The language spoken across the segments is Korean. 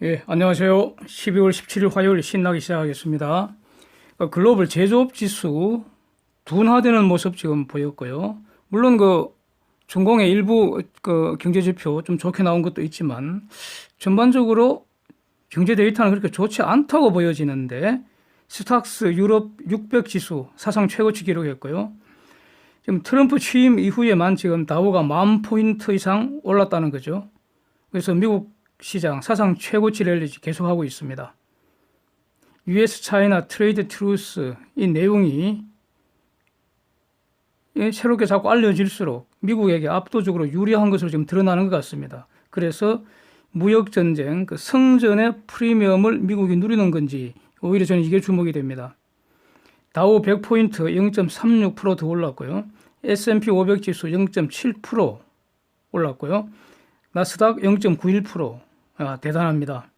예, 안녕하세요. 12월 17일 화요일 신나게 시작하겠습니다. 글로벌 제조업 지수 둔화되는 모습 지금 보였고요. 물론 중공의 일부 경제 지표 좀 좋게 나온 것도 있지만 전반적으로 경제 데이터는 그렇게 좋지 않다고 보여지는데 스탁스 유럽 600 지수 사상 최고치 기록했고요. 지금 트럼프 취임 이후에만 지금 다우가 10,000포인트 이상 올랐다는 거죠. 그래서 미국 시장 사상 최고치 랠리 계속하고 있습니다. US 차이나 트레이드 트루스 이 내용이 새롭게 자꾸 알려질수록 미국에게 압도적으로 유리한 것으로 지금 드러나는 것 같습니다. 그래서 무역전쟁 성전의 프리미엄을 미국이 누리는 건지 오히려 저는 이게 주목이 됩니다. 다우 100포인트 0.36% 더 올랐고요. S&P 500 지수 0.7% 올랐고요. 나스닥 0.91%. 대단합니다.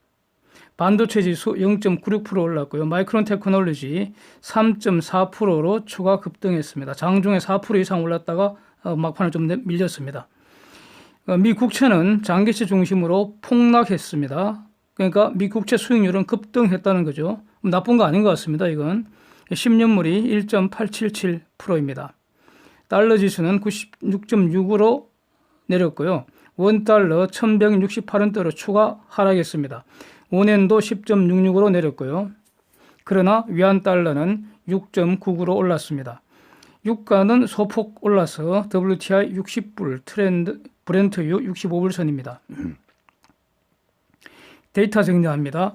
반도체 지수 0.96% 올랐고요. 마이크론 테크놀로지 3.4%로 추가 급등했습니다. 장중에 4% 이상 올랐다가 막판에 좀 밀렸습니다. 미 국채는 장기채 중심으로 폭락했습니다. 그러니까 미 국채 수익률은 급등했다는 거죠. 나쁜 거 아닌 것 같습니다. 이건 10년물이 1.877%입니다. 달러 지수는 96.6으로 내렸고요. 원달러 1168원대로 추가 하락했습니다. 원엔도 10.66으로 내렸고요. 그러나 위안달러는 6.99로 올랐습니다. 유가는 소폭 올라서 WTI 60불, 브렌트유 65불선입니다. 데이터 정리합니다.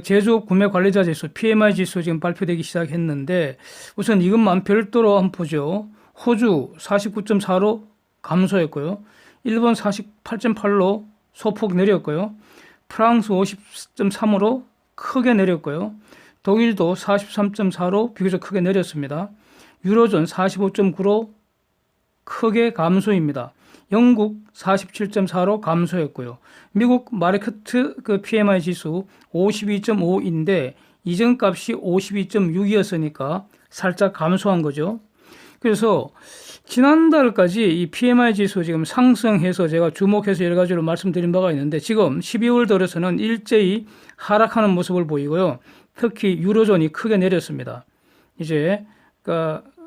제조업 구매 관리자 지수, PMI 지수 지금 발표되기 시작했는데 우선 이것만 별도로 한번 보죠. 호주 49.4로 감소했고요. 일본 48.8로 소폭 내렸고요. 프랑스 50.3으로 크게 내렸고요. 독일도 43.4로 비교적 크게 내렸습니다. 유로존 45.9로 크게 감소입니다. 영국 47.4로 감소했고요. 미국 마르케트 PMI 지수 52.5인데 이전 값이 52.6이었으니까 살짝 감소한 거죠. 그래서 지난달까지 이 PMI 지수 지금 상승해서 제가 주목해서 여러 가지로 말씀드린 바가 있는데 지금 12월 들어서는 일제히 하락하는 모습을 보이고요. 특히 유로존이 크게 내렸습니다. 이제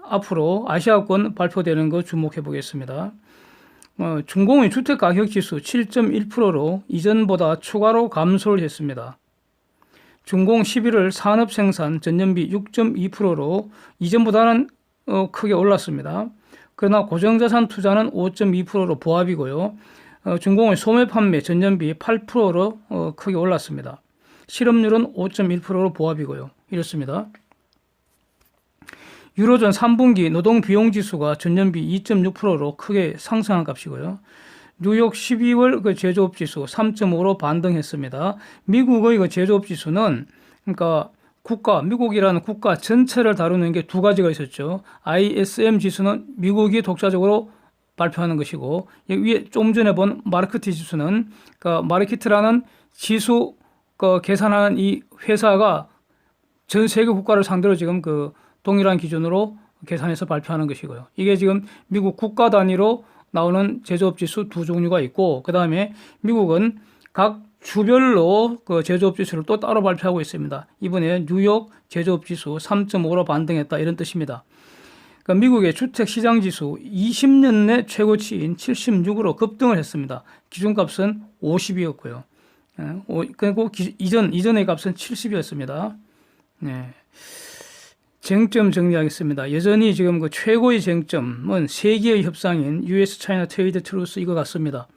앞으로 아시아권 발표되는 거 주목해 보겠습니다. 중공의 주택가격지수 7.1%로 이전보다 추가로 감소를 했습니다. 중공 11월 산업생산 전년비 6.2%로 이전보다는 크게 올랐습니다. 그러나 고정자산 투자는 5.2%로 보합이고요. 중공의 소매 판매 전년비 8%로 크게 올랐습니다. 실업률은 5.1%로 보합이고요. 이렇습니다. 유로존 3분기 노동비용지수가 전년비 2.6%로 크게 상승한 값이고요. 뉴욕 12월 제조업지수 3.5로 반등했습니다. 미국의 제조업지수는 그러니까 미국이라는 국가 전체를 다루는 게 두 가지가 있었죠. ISM 지수는 미국이 독자적으로 발표하는 것이고, 위에 좀 전에 본 마르크트 지수는, 마르키트라는 지수 계산하는 이 회사가 전 세계 국가를 상대로 지금 동일한 기준으로 계산해서 발표하는 것이고요. 이게 지금 미국 국가 단위로 나오는 제조업 지수 두 종류가 있고, 그 다음에 미국은 각 주별로 제조업 지수를 또 따로 발표하고 있습니다. 이번에 뉴욕 제조업 지수 3.5로 반등했다 이런 뜻입니다. 그러니까 미국의 주택 시장 지수 20년 내 최고치인 76으로 급등을 했습니다. 기준값은 50이었고요. 그리고 이전의 값은 70이었습니다. 네. 쟁점 정리하겠습니다. 여전히 지금 최고의 쟁점은 세계의 협상인 US 차이나 트레이드 트루스 이거 같습니다.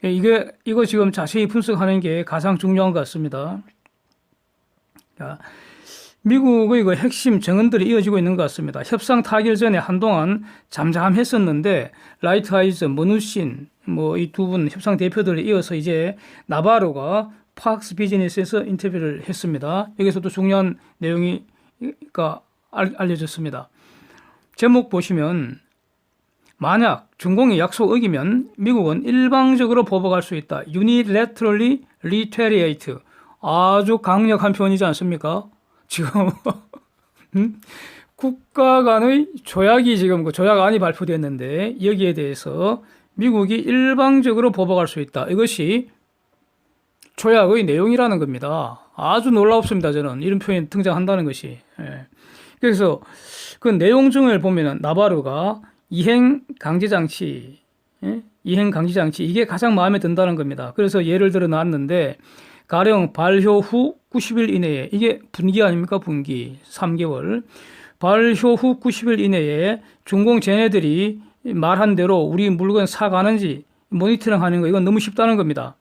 이거 지금 자세히 분석하는 게 가장 중요한 것 같습니다. 미국의 핵심 정언들이 이어지고 있는 것 같습니다. 협상 타결 전에 한동안 잠잠했었는데 라이트하이즈, 머누신 이 두 분 협상 대표들에 이어서 이제 나바로가 팍스 비즈니스에서 인터뷰를 했습니다. 여기서도 중요한 내용이 알려졌습니다. 제목 보시면 만약 중공이 약속 어기면 미국은 일방적으로 보복할 수 있다. Unilaterally retaliate. 아주 강력한 표현이지 않습니까? 지금 국가 간의 조약이 지금 조약안이 발표됐는데 여기에 대해서 미국이 일방적으로 보복할 수 있다. 이것이 조약의 내용이라는 겁니다. 아주 놀랍습니다. 저는 이런 표현이 등장한다는 것이. 예. 그래서 그 내용 중을 보면은 나바르가 이행 강제 장치, 예? 이행 강제 장치 이게 가장 마음에 든다는 겁니다. 그래서 예를 들어 놨는데 가령 발효 후 90일 이내에 이게 분기 아닙니까? 분기 3개월. 발효 후 90일 이내에 준공 쟤네들이 말한 대로 우리 물건 사가는지 모니터링 하는 거 이건 너무 쉽다는 겁니다.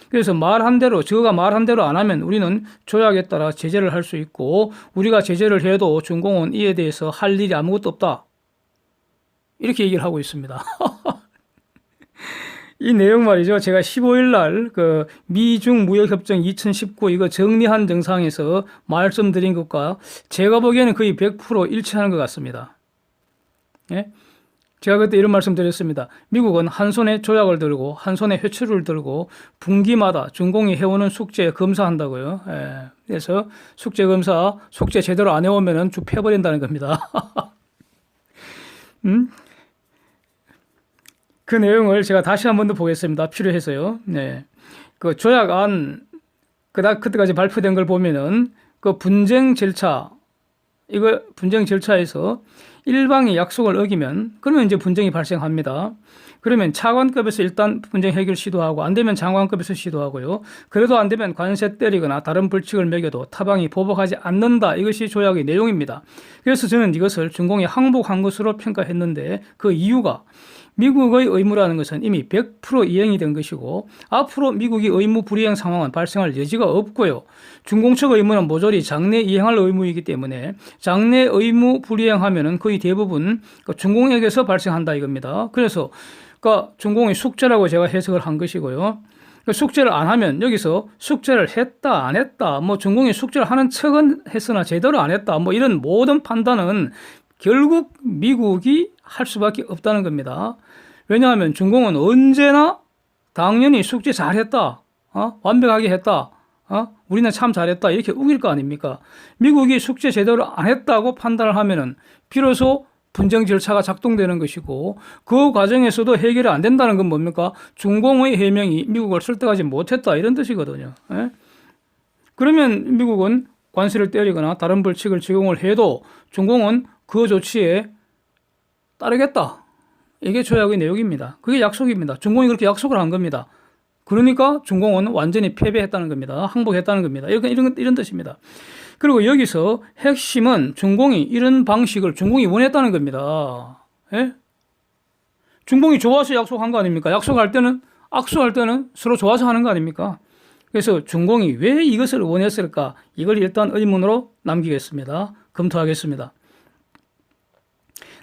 그래서 말한 대로 저가 말한 대로 안 하면 우리는 조약에 따라 제재를 할 수 있고 우리가 제재를 해도 준공은 이에 대해서 할 일이 아무것도 없다. 이렇게 얘기를 하고 있습니다. 이 내용 말이죠. 제가 15일 날 그 미중 무역협정 2019 이거 정리한 정상에서 말씀드린 것과 제가 보기에는 거의 100% 일치하는 것 같습니다. 예? 제가 그때 이런 말씀 드렸습니다. 미국은 한 손에 조약을 들고 한 손에 회초리를 들고 분기마다 준공이 해오는 숙제 검사한다고요. 예. 그래서 숙제 검사 숙제 제대로 안 해오면은 쭉 패버린다는 겁니다. 그 내용을 제가 다시 한 번 더 보겠습니다. 필요해서요. 네. 그 조약안 그때까지 발표된 걸 보면은 그 분쟁 절차 이거 분쟁 절차에서 일방이 약속을 어기면 그러면 이제 분쟁이 발생합니다. 그러면 차관급에서 일단 분쟁 해결 시도하고 안 되면 장관급에서 시도하고요. 그래도 안 되면 관세 때리거나 다른 벌칙을 매겨도 타방이 보복하지 않는다. 이것이 조약의 내용입니다. 그래서 저는 이것을 준공이 항복한 것으로 평가했는데 그 이유가 미국의 의무라는 것은 이미 100% 이행이 된 것이고 앞으로 미국이 의무 불이행 상황은 발생할 여지가 없고요. 준공 측 의무는 모조리 장래 이행할 의무이기 때문에 장래 의무 불이행하면은 거의 대부분 준공에게서 발생한다 이겁니다. 그래서 준공의 숙제라고 제가 해석을 한 것이고요. 숙제를 안 하면 여기서 숙제를 했다 안 했다 뭐 준공이 숙제를 하는 척은 했으나 제대로 안 했다 뭐 이런 모든 판단은 결국 미국이 할 수밖에 없다는 겁니다. 왜냐하면 준공은 언제나 당연히 숙제 잘했다, 완벽하게 했다, 우리는 참 잘했다 이렇게 우길 거 아닙니까? 미국이 숙제 제대로 안 했다고 판단을 하면은 비로소 분쟁 절차가 작동되는 것이고 그 과정에서도 해결이 안 된다는 건 뭡니까? 준공의 해명이 미국을 설득하지 못했다 이런 뜻이거든요. 예? 그러면 미국은 관세를 때리거나 다른 벌칙을 적용을 해도 준공은 그 조치에 따르겠다. 이게 조약의 내용입니다. 그게 약속입니다. 준공이 그렇게 약속을 한 겁니다. 그러니까 준공은 완전히 패배했다는 겁니다. 항복했다는 겁니다. 이런 뜻입니다. 그리고 여기서 핵심은 준공이 이런 방식을 준공이 원했다는 겁니다. 예? 준공이 좋아서 약속한 거 아닙니까? 약속할 때는 악수할 때는 서로 좋아서 하는 거 아닙니까? 그래서 준공이 왜 이것을 원했을까? 이걸 일단 의문으로 남기겠습니다. 검토하겠습니다.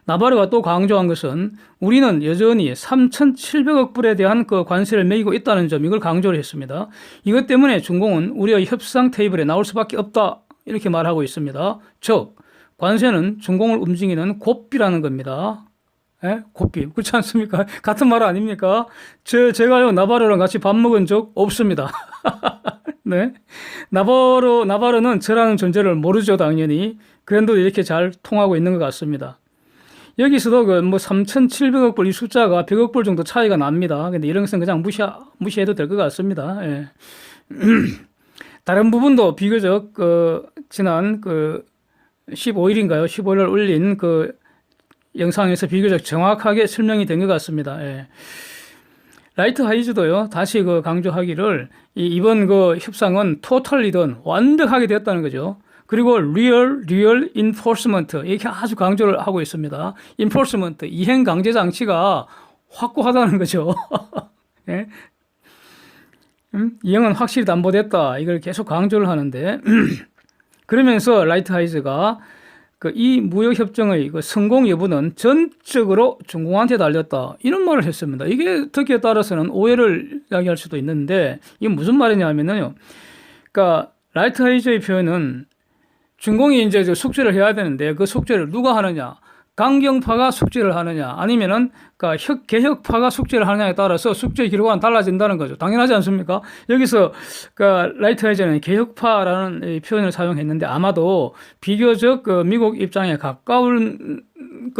나바르가 또 강조한 것은 우리는 여전히 3,700억 불에 대한 그 관세를 매기고 있다는 점 이걸 강조를 했습니다. 이것 때문에 준공은 우리의 협상 테이블에 나올 수밖에 없다 이렇게 말하고 있습니다. 즉 관세는 준공을 움직이는 고삐라는 겁니다. 예? 고삐 그렇지 않습니까? 같은 말 아닙니까? 제가요 나바르랑 같이 밥 먹은 적 없습니다. 네, 나바르는 저라는 존재를 모르죠 당연히. 그런데도 이렇게 잘 통하고 있는 것 같습니다. 여기서도 그 뭐 3,700억 불 이 숫자가 100억 불 정도 차이가 납니다. 근데 이런 것은 그냥 무시해도 될 것 같습니다. 예. 다른 부분도 비교적 지난 15일인가요? 15일날 올린 그 영상에서 비교적 정확하게 설명이 된 것 같습니다. 예. 라이트 하이즈도요, 다시 강조하기를 이번 협상은 토탈리든 완벽하게 됐다는 거죠. 그리고 real enforcement 이렇게 아주 강조를 하고 있습니다. enforcement 이행 강제 장치가 확고하다는 거죠. 예? 이행은 확실히 담보됐다 이걸 계속 강조를 하는데 그러면서 라이트 하이즈가 이 무역협정의 성공 여부는 전적으로 중공한테 달렸다 이런 말을 했습니다. 이게 듣기에 따라서는 오해를 야기할 수도 있는데 이게 무슨 말이냐면요. 그러니까 라이트 하이즈의 표현은 준공이 이제 숙제를 해야 되는데 그 숙제를 누가 하느냐? 강경파가 숙제를 하느냐? 아니면은 개혁파가 숙제를 하느냐에 따라서 숙제 기록은 달라진다는 거죠. 당연하지 않습니까? 여기서 라이트 하이즈는 개혁파라는 표현을 사용했는데 아마도 비교적 미국 입장에 가까운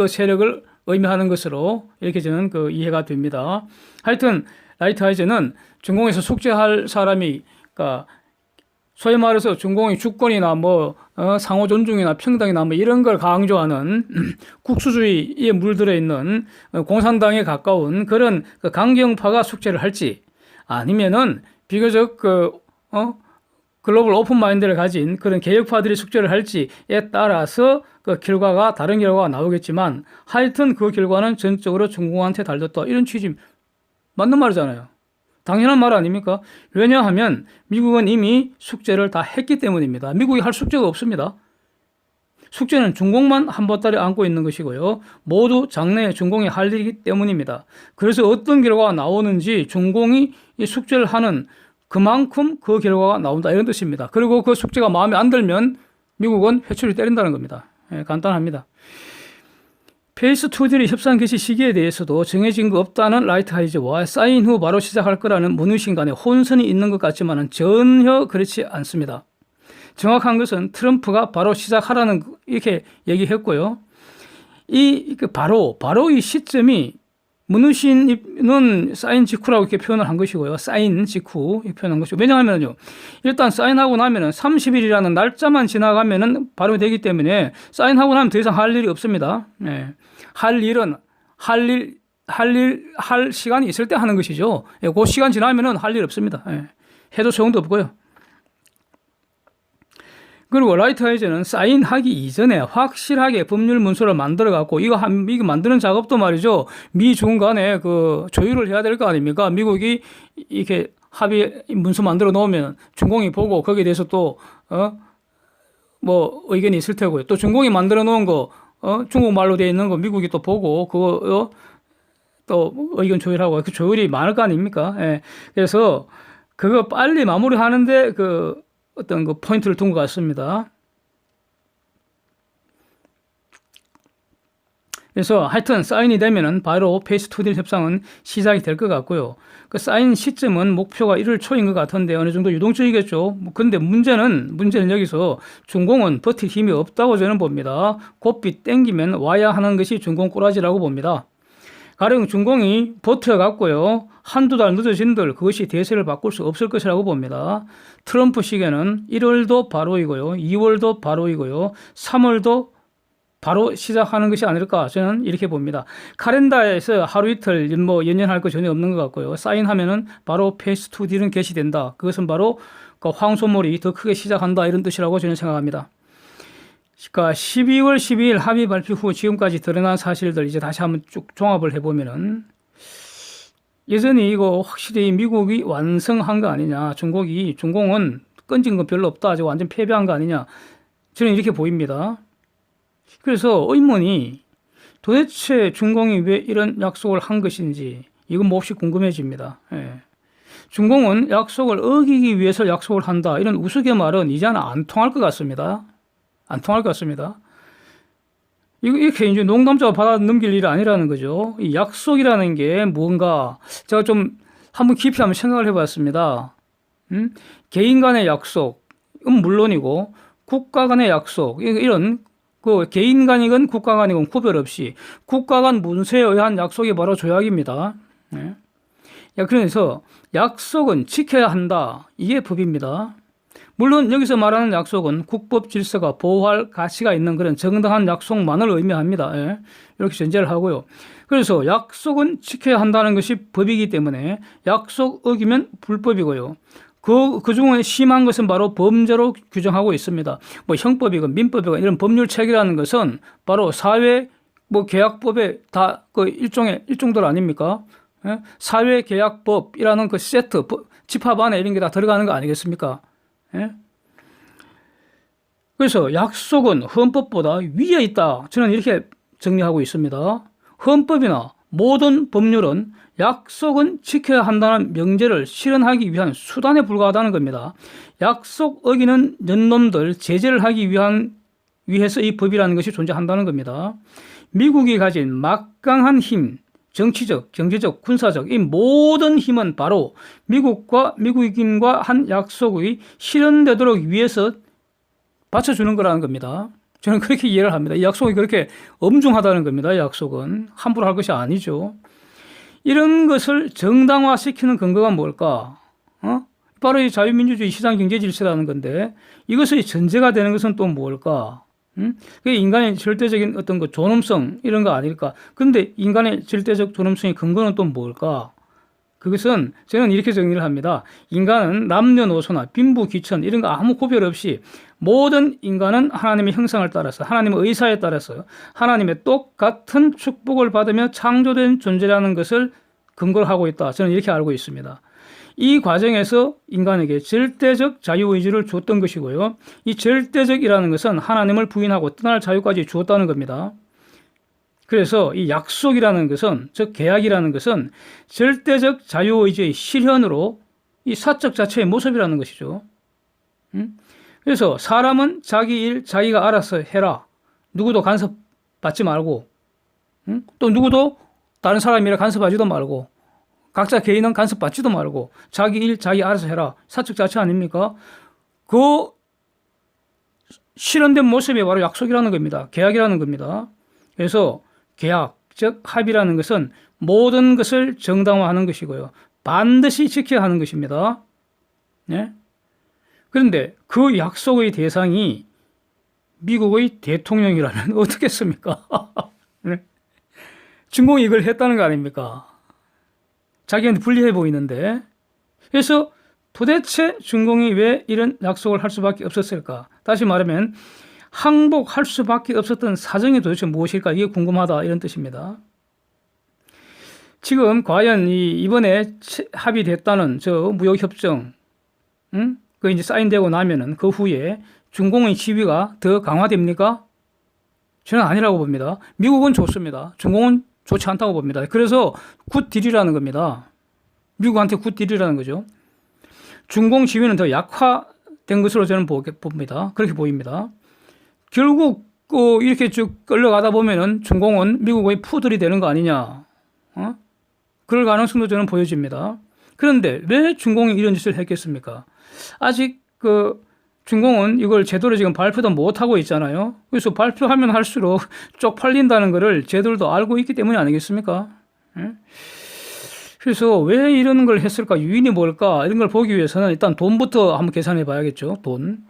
세력을 의미하는 것으로 이렇게 저는 이해가 됩니다. 하여튼 라이트 하이즈는 준공에서 숙제할 사람이 그러니까 소위 말해서 중공이 주권이나 뭐 상호 존중이나 평등이나 뭐 이런 걸 강조하는 국수주의에 물들어 있는 공산당에 가까운 그런 그 강경파가 숙제를 할지, 아니면은 비교적 글로벌 오픈 마인드를 가진 그런 개혁파들이 숙제를 할지에 따라서 그 결과가 다른 결과가 나오겠지만, 하여튼 그 결과는 전적으로 중공한테 달렸다, 이런 취지 맞는 말이잖아요. 당연한 말 아닙니까? 왜냐하면 미국은 이미 숙제를 다 했기 때문입니다. 미국이 할 숙제가 없습니다. 숙제는 중공만 한 보따리 안고 있는 것이고요. 모두 장래에 중공이 할 일이기 때문입니다. 그래서 어떤 결과가 나오는지 중공이 이 숙제를 하는 그만큼 그 결과가 나온다, 이런 뜻입니다. 그리고 그 숙제가 마음에 안 들면 미국은 회초리 때린다는 겁니다. 간단합니다. 페이스 2딜의 협상 개시 시기에 대해서도 정해진 거 없다는 라이트하이즈와 사인 후 바로 시작할 거라는 문의신 간에 혼선이 있는 것 같지만 전혀 그렇지 않습니다. 정확한 것은 트럼프가 바로 시작하라는 이렇게 얘기했고요. 바로 이 시점이 문의신은 사인 직후라고 이렇게 표현을 한 것이고요. 사인 직후 이렇게 표현한 것이고, 왜냐하면요, 일단 사인하고 나면은 30일이라는 날짜만 지나가면은 발효 되기 때문에 사인하고 나면 더 이상 할 일이 없습니다. 할 일은 할 시간이 있을 때 하는 것이죠. 그 시간 지나면은 할 일 없습니다. 해도 소용도 없고요. 그리고 라이트하이즈는 사인하기 이전에 확실하게 법률 문서를 만들어 갖고 이거 만드는 작업도 말이죠, 미중 간에 그 조율을 해야 될 거 아닙니까? 미국이 이렇게 합의 문서 만들어 놓으면 중공이 보고 거기에 대해서 또 뭐 의견이 있을 테고요. 또 중공이 만들어 놓은 거 중국말로 되어 있는 거 미국이 또 보고 그거 또 의견 조율하고, 그 조율이 많을 거 아닙니까? 그래서 그거 빨리 마무리하는데 어떤 그 포인트를 둔 것 같습니다. 그래서 하여튼 사인이 되면은 바로 페이스 2딜 협상은 시작이 될 것 같고요. 그 사인 시점은 목표가 1월 초인 것 같은데 어느 정도 유동적이겠죠. 근데 문제는 여기서 중공은 버틸 힘이 없다고 저는 봅니다. 고삐 땡기면 와야 하는 것이 중공 꼬라지라고 봅니다. 가령 중공이 버텨갖고요, 한두 달 늦어진들 그것이 대세를 바꿀 수 없을 것이라고 봅니다. 트럼프 시기에는 1월도 바로이고요, 2월도 바로이고요, 3월도 바로 시작하는 것이 아닐까, 저는 이렇게 봅니다. 카렌다에서 하루 이틀 연연할 거 전혀 없는 것 같고요. 사인하면은 바로 페이스 2딜은 개시된다. 그것은 바로 그 황소몰이 더 크게 시작한다, 이런 뜻이라고 저는 생각합니다. 그러니까 12월 12일 합의 발표 후 지금까지 드러난 사실들 이제 다시 한번 쭉 종합을 해보면은, 여전히 이거 확실히 미국이 완성한 거 아니냐, 중공은 건진 건 별로 없다, 아직 완전 패배한 거 아니냐, 저는 이렇게 보입니다. 그래서 의문이, 도대체 중공이 왜 이런 약속을 한 것인지 이건 몹시 궁금해집니다. 중공은 약속을 어기기 위해서 약속을 한다, 이런 우스갯말은 이제는 안 통할 것 같습니다. 안 통할 것 같습니다. 이렇게 이제 농담자가 받아 넘길 일이 아니라는 거죠. 이 약속이라는 게 뭔가, 제가 좀 한번 깊이 한번 생각을 해봤습니다. 개인 간의 약속은 물론이고, 국가 간의 약속, 이런 그 개인 간이건 국가 간이건 구별 없이 국가 간 문서에 의한 약속이 바로 조약입니다. 그래서 약속은 지켜야 한다, 이게 법입니다. 물론 여기서 말하는 약속은 국법 질서가 보호할 가치가 있는 그런 정당한 약속만을 의미합니다. 이렇게 전제를 하고요. 그래서 약속은 지켜야 한다는 것이 법이기 때문에 약속 어기면 불법이고요. 그 중에 심한 것은 바로 범죄로 규정하고 있습니다. 뭐 형법이건 민법이건 이런 법률 체계라는 것은 바로 사회 계약법에 다 그 일종들 아닙니까? 사회계약법이라는 그 세트, 집합 안에 이런 게 다 들어가는 거 아니겠습니까? 그래서 약속은 헌법보다 위에 있다, 저는 이렇게 정리하고 있습니다. 헌법이나 모든 법률은 약속은 지켜야 한다는 명제를 실현하기 위한 수단에 불과하다는 겁니다. 약속 어기는 년놈들 제재를 하기 위해서 이 법이라는 것이 존재한다는 겁니다. 미국이 가진 막강한 힘, 정치적, 경제적, 군사적 이 모든 힘은 바로 미국인과 한 약속의 실현되도록 위해서 받쳐주는 거라는 겁니다. 저는 그렇게 이해를 합니다. 이 약속이 그렇게 엄중하다는 겁니다. 이 약속은 함부로 할 것이 아니죠. 이런 것을 정당화시키는 근거가 뭘까? 바로 이 자유민주주의 시장경제 질서라는 건데 이것의 전제가 되는 것은 또 뭘까? 그게 인간의 절대적인 어떤 그 존엄성 이런 거 아닐까? 그런데 인간의 절대적 존엄성의 근거는 또 뭘까? 그것은 저는 이렇게 정리를 합니다. 인간은 남녀노소나 빈부 귀천 이런 거 아무 구별 없이 모든 인간은 하나님의 형상을 따라서 하나님의 의사에 따라서 하나님의 똑같은 축복을 받으며 창조된 존재라는 것을 근거로 하고 있다. 저는 이렇게 알고 있습니다. 이 과정에서 인간에게 절대적 자유의지를 줬던 것이고요. 이 절대적이라는 것은 하나님을 부인하고 떠날 자유까지 주었다는 겁니다. 그래서 이 약속이라는 것은, 즉 계약이라는 것은 절대적 자유의지의 실현으로 이 사적 자체의 모습이라는 것이죠. 그래서 사람은 자기 일 자기가 알아서 해라. 누구도 간섭받지 말고, 또 누구도 다른 사람이라 간섭하지도 말고, 각자 개인은 간섭받지도 말고 자기 일 자기 알아서 해라. 사적 자체 아닙니까? 그 실현된 모습이 바로 약속이라는 겁니다. 계약이라는 겁니다. 그래서 계약, 즉 합의라는 것은 모든 것을 정당화하는 것이고요. 반드시 지켜야 하는 것입니다. 네? 그런데 그 약속의 대상이 미국의 대통령이라면 어떻겠습니까? 네? 중공이 이걸 했다는 거 아닙니까? 자기한테 불리해 보이는데. 그래서 도대체 중공이 왜 이런 약속을 할 수밖에 없었을까? 다시 말하면 항복할 수밖에 없었던 사정이 도대체 무엇일까? 이게 궁금하다 이런 뜻입니다. 지금 과연 이번에 합의됐다는 저 무역협정, 그 이제 사인되고 나면은 그 후에 중공의 지위가 더 강화됩니까? 저는 아니라고 봅니다. 미국은 좋습니다. 중공은 좋지 않다고 봅니다. 그래서 굿딜이라는 겁니다. 미국한테 굿딜이라는 거죠. 중공 지위는 더 약화된 것으로 저는 봅니다. 그렇게 보입니다. 결국 이렇게 쭉 끌려가다 보면은 중공은 미국의 푸들이 되는 거 아니냐. 그럴 가능성도 저는 보여집니다. 그런데 왜 중공이 이런 짓을 했겠습니까? 아직 중공은 이걸 제대로 지금 발표도 못하고 있잖아요. 그래서 발표하면 할수록 쪽팔린다는 것을 쟤들도 알고 있기 때문이 아니겠습니까? 그래서 왜 이런 걸 했을까? 유인이 뭘까? 이런 걸 보기 위해서는 일단 돈부터 한번 계산해 봐야겠죠. 돈.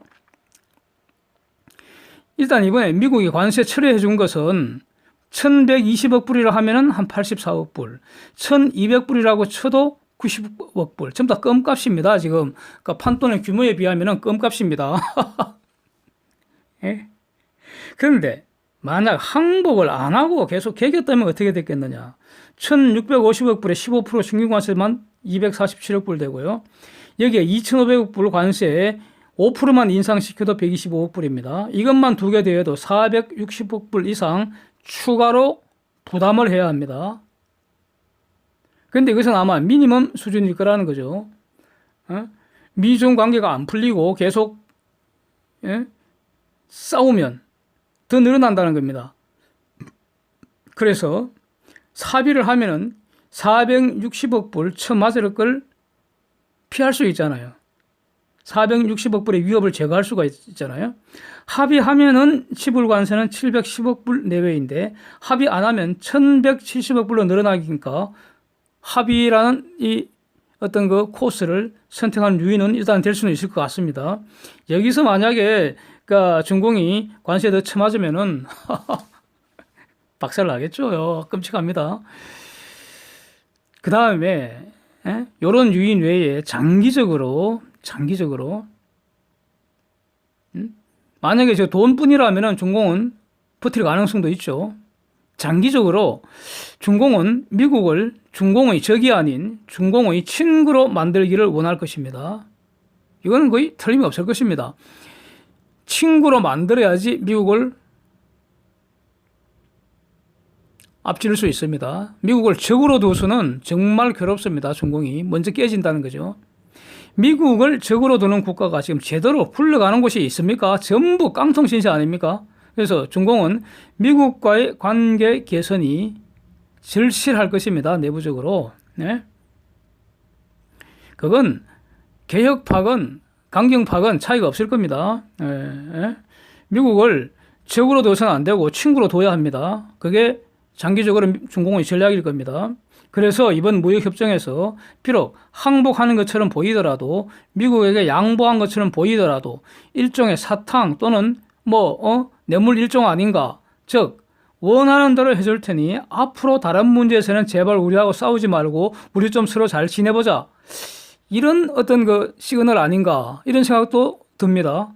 일단 이번에 미국이 관세 철회해 준 것은 1120억 불이라 하면은 한 84억 불, 1200불이라고 쳐도 90억 불. 전부 다 껌값입니다. 지금. 그러니까 판돈의 규모에 비하면 껌값입니다. 예? 그런데 만약 항복을 안 하고 계속 개겼다면 어떻게 됐겠느냐. 1650억 불에 15% 신규관세만 247억 불 되고요. 여기에 2500억 불 관세에 5%만 인상시켜도 125억 불입니다. 이것만 두 개 더해도 460억 불 이상 추가로 부담을 해야 합니다. 그런데 이것은 아마 미니멈 수준일 거라는 거죠. 미중 관계가 안 풀리고 계속 싸우면 더 늘어난다는 겁니다. 그래서 합의를 하면은 460억 불 처맞을 걸 피할 수 있잖아요. 460억 불의 위협을 제거할 수가 있잖아요. 합의하면은 치불 관세는 710억 불 내외인데 합의 안 하면 1170억 불로 늘어나기니까 합의라는 이 어떤 그 코스를 선택한 유인은 일단 될 수는 있을 것 같습니다. 여기서 만약에 그러니까 중공이 관세에 더 처맞으면은 박살 나겠죠. 끔찍합니다. 그 다음에 이런 유인 외에 장기적으로 만약에 저 돈뿐이라면은 중공은 버틸 가능성도 있죠. 장기적으로 중공은 미국을 중공의 적이 아닌 중공의 친구로 만들기를 원할 것입니다. 이거는 거의 틀림이 없을 것입니다. 친구로 만들어야지 미국을 앞지를 수 있습니다. 미국을 적으로 두서는 정말 괴롭습니다. 중공이 먼저 깨진다는 거죠. 미국을 적으로 두는 국가가 지금 제대로 굴러가는 곳이 있습니까? 전부 깡통신세 아닙니까? 그래서 중공은 미국과의 관계 개선이 절실할 것입니다. 내부적으로. 네? 그건 개혁파건 강경파건 차이가 없을 겁니다. 미국을 적으로 둬서는 안 되고 친구로 둬야 합니다. 그게 장기적으로 중공의 전략일 겁니다. 그래서 이번 무역협정에서 비록 항복하는 것처럼 보이더라도 미국에게 양보한 것처럼 보이더라도 일종의 사탕 또는 뇌물 일종 아닌가. 즉 원하는 대로 해줄 테니 앞으로 다른 문제에서는 제발 우리하고 싸우지 말고 우리 좀 서로 잘 지내보자. 이런 어떤 그 시그널 아닌가 이런 생각도 듭니다.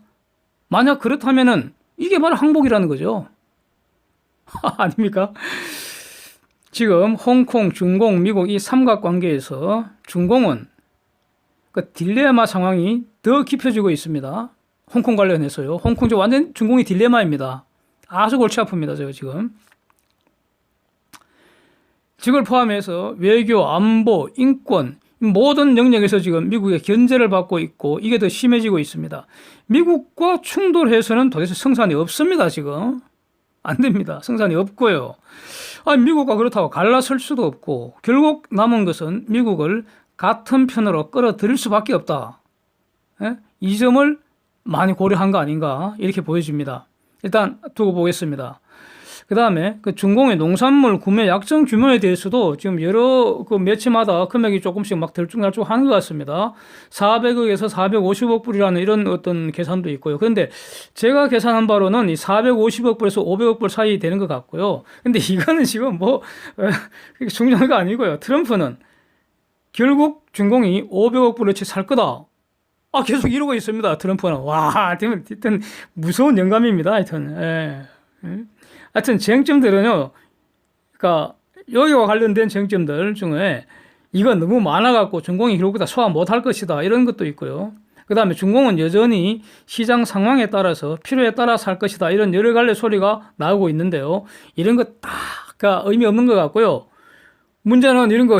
만약 그렇다면은 이게 바로 항복이라는 거죠. 아닙니까? 지금 홍콩, 중공, 미국 이 삼각관계에서 중공은 그 딜레마 상황이 더 깊어지고 있습니다. 홍콩 관련해서요. 홍콩 지금 완전 중공이 딜레마입니다. 아주 골치 아픕니다. 제가 지금. 이걸 포함해서 외교, 안보, 인권 모든 영역에서 지금 미국의 견제를 받고 있고 이게 더 심해지고 있습니다. 미국과 충돌해서는 도대체 성산이 없습니다. 지금. 안 됩니다. 성산이 없고요. 미국과 그렇다고 갈라설 수도 없고 결국 남은 것은 미국을 같은 편으로 끌어들일 수밖에 없다. 예? 이 점을 많이 고려한 거 아닌가 이렇게 보여집니다. 일단 두고 보겠습니다. 그 다음에 그 중공의 농산물 구매 약정 규모에 대해서도 지금 여러 그 매체마다 금액이 조금씩 막 들쭉날쭉 하는 것 같습니다. 400억에서 450억 불이라는 이런 어떤 계산도 있고요. 그런데 제가 계산한 바로는 이 450억 불에서 500억 불 사이 되는 것 같고요. 근데 이거는 지금 중요한 거 아니고요. 트럼프는 결국 중공이 500억 불어치 살 거다. 계속 이러고 있습니다. 트럼프는. 와, 하여튼 무서운 영감입니다. 하여튼. 하여튼 쟁점들은요, 그러니까 여기와 관련된 쟁점들 중에 이건 너무 많아갖고 중공이 결국 다 소화 못할 것이다 이런 것도 있고요. 그 다음에 중공은 여전히 시장 상황에 따라서 필요에 따라 살 것이다 이런 여러 갈래 소리가 나오고 있는데요. 이런 거 다 의미 없는 것 같고요. 문제는 이런 거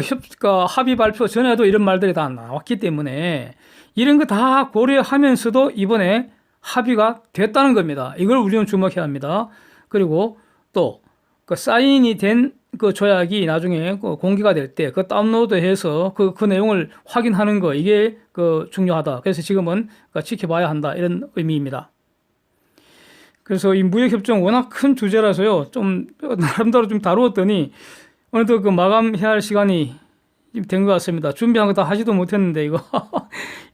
합의 발표 전에도 이런 말들이 다 나왔기 때문에 이런 거 다 고려하면서도 이번에 합의가 됐다는 겁니다. 이걸 우리는 주목해야 합니다. 그리고 또 그 사인이 된 그 조약이 나중에 그 공개가 될 때 그 다운로드해서 그 내용을 확인하는 거 이게 그 중요하다. 그래서 지금은 지켜봐야 한다 이런 의미입니다. 그래서 이 무역협정 워낙 큰 주제라서요 좀 나름대로 좀 다루었더니 어느덧 그 마감해야 할 시간이 된 것 같습니다. 준비한 거 다 하지도 못했는데 이거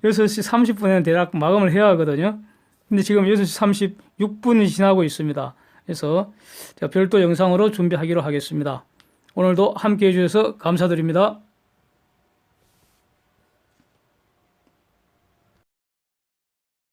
6시 30분에 대략 마감을 해야 하거든요. 근데 지금 6시 36분이 지나고 있습니다. 그래서 제가 별도 영상으로 준비하기로 하겠습니다. 오늘도 함께 해주셔서 감사드립니다.